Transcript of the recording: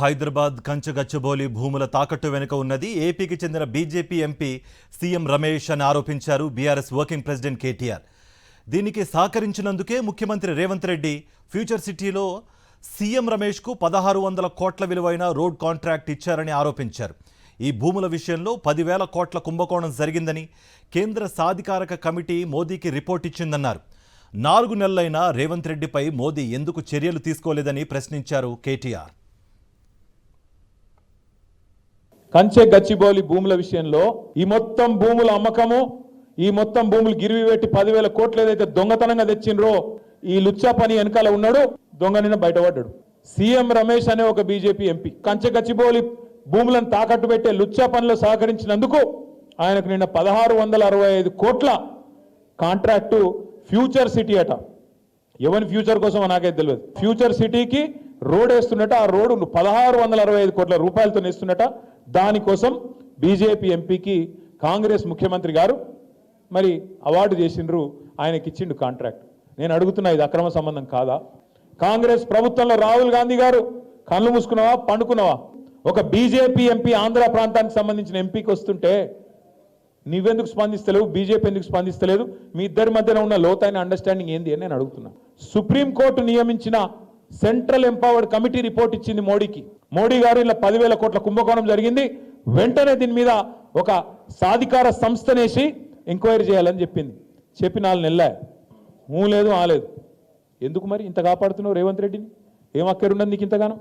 హైదరాబాద్ కంచగచ్చబోలి భూముల తాకట్టు వెనుక ఉన్నది ఏపీకి చెందిన బీజేపీ ఎంపీ సీఎం రమేష్ అని ఆరోపించారు బీఆర్ఎస్ వర్కింగ్ ప్రెసిడెంట్ కేటీఆర్. దీనికి సహకరించినందుకే ముఖ్యమంత్రి రేవంత్ రెడ్డి ఫ్యూచర్ సిటీలో సీఎం రమేష్కు 1600 కోట్ల విలువైన రోడ్ కాంట్రాక్ట్ ఇచ్చారని ఆరోపించారు. ఈ భూముల విషయంలో 10,000 కోట్ల కుంభకోణం జరిగిందని కేంద్ర సాధికారక కమిటీ మోదీకి రిపోర్ట్ ఇచ్చిందన్నారు. 4 నెలలైనా రేవంత్ రెడ్డిపై మోదీ ఎందుకు చర్యలు తీసుకోలేదని ప్రశ్నించారు కేటీఆర్. కంచె గచ్చిబౌలి భూముల విషయంలో ఈ మొత్తం భూముల అమ్మకము, ఈ మొత్తం భూములు గిరివి పెట్టి 10,000 కోట్లు ఏదైతే దొంగతనంగా తెచ్చిండ్రో ఈ లుచ్చా పని వెనకాల ఉన్నాడు, దొంగ నిన్న బయటపడ్డాడు. సీఎం రమేష్ అనే ఒక బీజేపీ ఎంపీ కంచె గచ్చిబౌలి భూములను తాకట్టు పెట్టే లుచ్చా పనిలో సహకరించినందుకు ఆయనకు నిన్న 1665 కోట్ల కాంట్రాక్టు ఫ్యూచర్ సిటీ అట. ఎవరి ఫ్యూచర్ కోసం నాకైతే తెలియదు. ఫ్యూచర్ సిటీకి రోడ్ వేస్తున్నట, ఆ రోడ్డు 1665 కోట్ల రూపాయలతో వేస్తున్నట. దానికోసం బీజేపీ ఎంపీకి కాంగ్రెస్ ముఖ్యమంత్రి గారు మరి అవార్డు చేసిండ్రు, ఆయనకి ఇచ్చిండు కాంట్రాక్ట్. నేను అడుగుతున్నా, ఇది అక్రమ సంబంధం కాదా? కాంగ్రెస్ ప్రభుత్వంలో రాహుల్ గాంధీ గారు కళ్ళు మూసుకున్నావా, పండుకున్నావా? ఒక బీజేపీ ఎంపీ ఆంధ్ర ప్రాంతానికి సంబంధించిన ఎంపీకి వస్తుంటే నువ్వెందుకు స్పందిస్తలేవు, బీజేపీ ఎందుకు స్పందిస్తలేదు? మీ ఇద్దరి మధ్యన ఉన్న లోతైన అండర్స్టాండింగ్ ఏంది అని నేను అడుగుతున్నా. సుప్రీంకోర్టు నియమించిన సెంట్రల్ ఎంపవర్డ్ కమిటీ రిపోర్ట్ ఇచ్చింది మోడీకి. మోడీ గారు ఇలా 10,000 కోట్ల కుంభకోణం జరిగింది, వెంటనే దీని మీద ఒక సాధికార సంస్థనేసి ఎంక్వైరీ చేయాలని చెప్పింది. చెప్పి 4 నెలలే, లేదు ఆలేదు. ఎందుకు మరి ఇంత కాపాడుతున్నావు రేవంత్ రెడ్డిని? ఏం అక్కరుండదు నీకు ఇంతగానో?